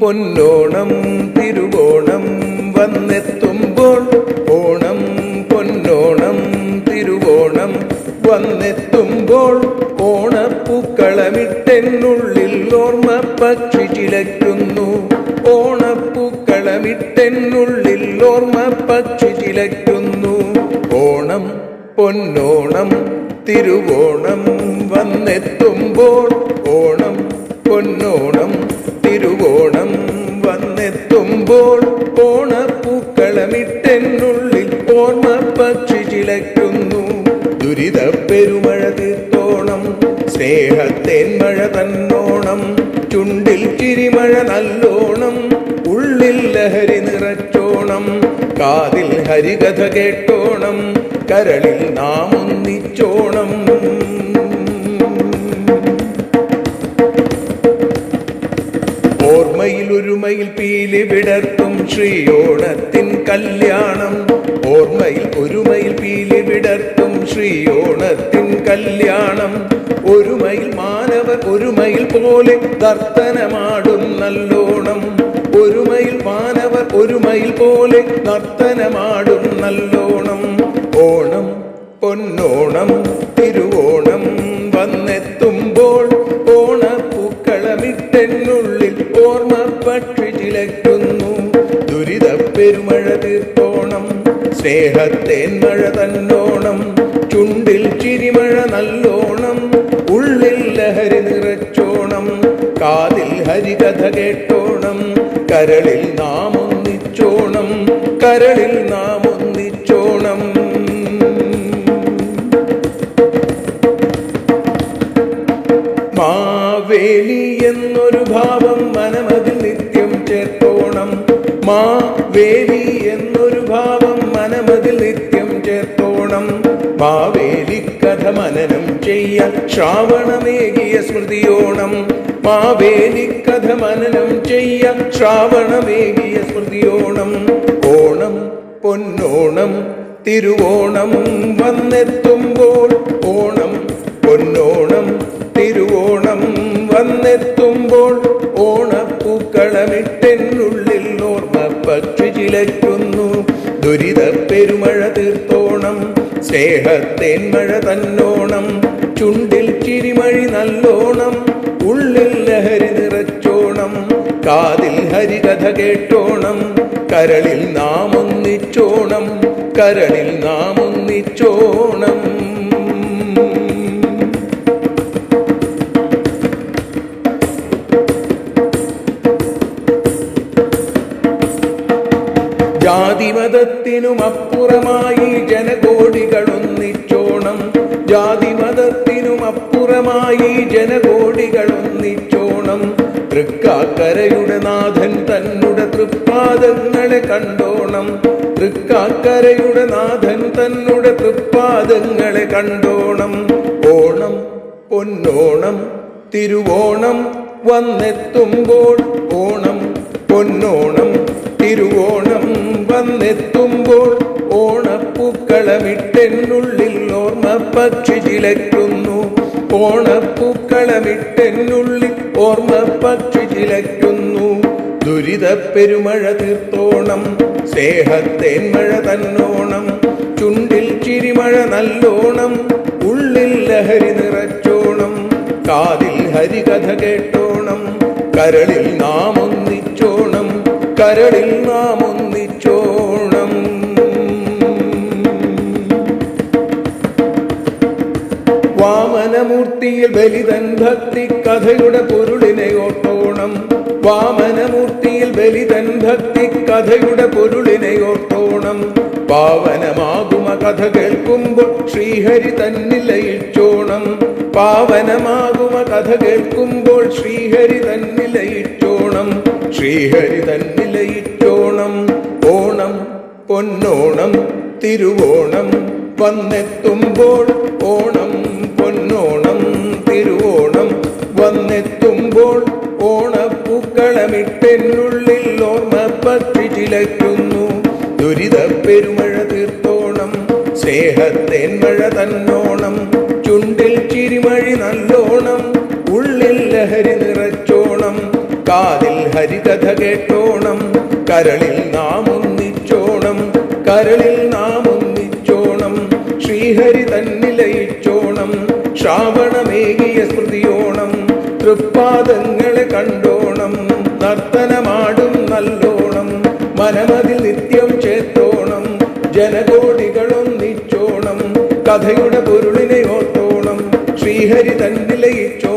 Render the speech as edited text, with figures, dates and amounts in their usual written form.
പൊന്നോണം തിരുവോണം വന്നെത്തുമ്പോൾ ഓണം പൊന്നോണം തിരുവോണം വന്നെത്തുമ്പോൾ ഓണപ്പൂക്കളമിട്ടെന്നുള്ളിൽ ഓർമ്മ പക്ഷി ചിലയ്ക്കുന്നു. ഓണപ്പൂക്കളമിട്ടെന്നുള്ളിൽ ഓർമ്മ പക്ഷി ചിലയ്ക്കുന്നു. ഓണം പൊന്നോണം തിരുവോണം വന്നെത്തുമ്പോൾ ഓണം പൊന്നോണം തിരുവോണം വന്നെത്തുമ്പോൾ ഓണപ്പൂക്കളമിട്ടെന്നുള്ളിൽ ഓർമ്മ പക്ഷി ചിലയ്ക്കുന്നു. ദുരിത പെരുമഴ തീർത്തോണം സ്നേഹത്തേൻ മഴ തന്നോണം. ചുണ്ടിൽ ചിരിമഴ നല്ലോണം ഉള്ളിൽ ലഹരി നിറച്ചോണം. കാതിൽ ഹരികഥ കേട്ടോണം കരളിൽ നാം ഒന്നിച്ചോണം. ഓർമ്മയിൽ ഒരുമയിൽ പീലി വിടർത്തും ശ്രീയോണത്തിൻ കല്യാണം. ഓർമ്മയിൽ ഒരുമയിൽ പീലി വിടർത്തും ശ്രീയോണത്തിൻ കല്യാണം. ഒരുമയിൽ മാനവർ ഒരുമയിൽ പോലെ നർത്തനമാടും നല്ലോണം. ഒരുമയിൽ മാനവർ ഒരുമയിൽ പോലെ നർത്തനമാടും നല്ലോണം. ഓണം പൊന്നോണം തിരുവോണം വന്നെത്തുമ്പോൾ ഓണപ്പൂക്കളമിട്ടെന്നുള്ളിൽ ഓർമ്മ പക്ഷി ചിലയ്ക്കുന്നു. ദുരിത പെരുമഴ തീർത്തോണം സ്നേഹത്തേൻ മഴ തന്നോണം. ചുണ്ടിൽ ചിരിമഴ നല്ലോണം ഉള്ളിൽ ലഹരി നിറച്ചോണം. കാതിൽ ഹരികഥ കേട്ടോണം കരളിൽ നാം ഒന്നിച്ചോണം. കരളിൽ നാം ഒന്നിച്ചോണം. മാവേലി എന്നൊരു ഭാവം മനമതിൽ നിത്യം ചേർത്തോണം. മാവേലി എന്നൊരു ഭാവം മനമതിൽ നിത്യം ചേർത്തോണം. മാവേലി കഥ മനനം ചെയ്യാൻ ശ്രാവണമേകിയ സ്മൃതിയോണം. മാവേലി കഥ മനനം ചെയ്യാൻ ശ്രാവണമേകിയ സ്മൃതിയോണം. ഓണം പൊന്നോണം തിരുവോണം വന്നെത്തുമ്പോൾ ഓണം പൊന്നോണം തിരുവോണം വന്നെത്തുമ്പോൾ ഓണപ്പൂക്കളമിട്ടെന്നുള്ളിൽ ഓർമ്മ പക്ഷി ചിലയ്ക്കുന്നു. ദുരിത പെരുമഴ തീർത്തോണം സ്നേഹത്തേൻ മഴ തന്നോണം. ചുണ്ടിൽ ചിരിമഴി നല്ലോണം ഉള്ളിൽ ലഹരി നിറച്ചോണം. കാതിൽ ഹരികഥ കേട്ടോണം കരളിൽ നാം ഒന്നിച്ചോണം. കരളിൽ നാം ഒന്നിച്ചോണം. ജാതിമതത്തിനുമപ്പുറമായി ജനകോടികളൊന്നിച്ചോണം. ജാതിമതത്തിനുമപ്പുറമായി ജനകോടികളൊന്നിച്ചോണം. തൃക്കാക്കരയുടെ നാഥൻ തന്നുടെ തൃപ്പാദങ്ങളെ കണ്ടോണം. തൃക്കാക്കരയുടെ നാഥൻ തന്നുടെ തൃപ്പാദങ്ങളെ കണ്ടോണം. ഓണം പൊന്നോണം തിരുവോണം വന്നെത്തുമ്പോൾ ഓണം പൊന്നോണം തിരുവോണം വന്നെത്തുമ്പോൾ ഓണപ്പൂക്കളമിട്ടെന്നുള്ളിൽ ഓർമ്മ പക്ഷി ചിലയ്ക്കുന്നു. ഓണപ്പൂക്കളമിട്ടെന്നുള്ളിൽ ഓർമ്മ പക്ഷി ചിലയ്ക്കുന്നു. ദുരിത പെരുമഴ തീർത്തോണം സ്നേഹത്തേൻ മഴ തന്നോണം. ചുണ്ടിൽ ചിരിമഴ നല്ലോണം ഉള്ളിൽ ലഹരി നിറച്ചോണം. കാതിൽ ഹരികഥ കേട്ടോണം കരളിൽ നാം ഒന്നിച്ചോണം. കരളിൽ നാം ഒന്നിച്ചോണം. വാമനമൂർത്തിയിൽ ബലിതൻ ഭക്തി കഥയുടെ പൊരുളിനെ ഓർത്തോണം. വാമനമൂർത്തിയിൽ ബലിതൻ ഭക്തി കഥയുടെ പൊരുളിനെ ഓർത്തോണം. പാവനമാകുമ കഥ കേൾക്കുമ്പോൾ ശ്രീഹരി തന്നിൽ ലയിച്ചോണം. പാവനമാകുമ കഥ കേൾക്കുമ്പോൾ ശ്രീഹരി തന്നിൽ ലയിച്ചോണം. ശ്രീഹരി തന്നിൽ ലയിച്ചോണം. ഓണം പൊന്നോണം തിരുവോണം വന്നെത്തുമ്പോൾ ഓണം പൊന്നോണം തിരുവോണം വന്നെത്തുമ്പോൾ ഓണപ്പൂക്കളമിട്ടെന്നുള്ളിൽ ഓർമ്മ പക്ഷി ചിലയ്ക്കുന്നു. ദുരിത പെരുമഴ തീർത്തോണം സ്നേഹത്തേൻ മഴ തന്നോണം. ചുണ്ടിൽ ചിരിമഴി നല്ലോണം ഉള്ളിൽ ലഹരി നിറച്ചോണം. കാതിൽ ഹരികഥ കേട്ടോണം, കരളിൽ നാം ഒന്നിച്ചോണം, കരളിൽ നാം ഒന്നിച്ചോണം, ശ്രീഹരി തന്നിലയിച്ചോണം, ശ്രാവണമേകിയ സ്മൃതിയോണം, തൃപ്പാദങ്ങളെ കണ്ടോണം, നർത്തനമാടും നല്ലോണം, മനമതിൽ നിത്യം ചേർത്തോണം, ജനകോടികളൊന്നിച്ചോണം, കഥയുടെ പൊരുളിനെ ഓർത്തോണം, ശ്രീഹരി തന്നിലയിച്ചോണം.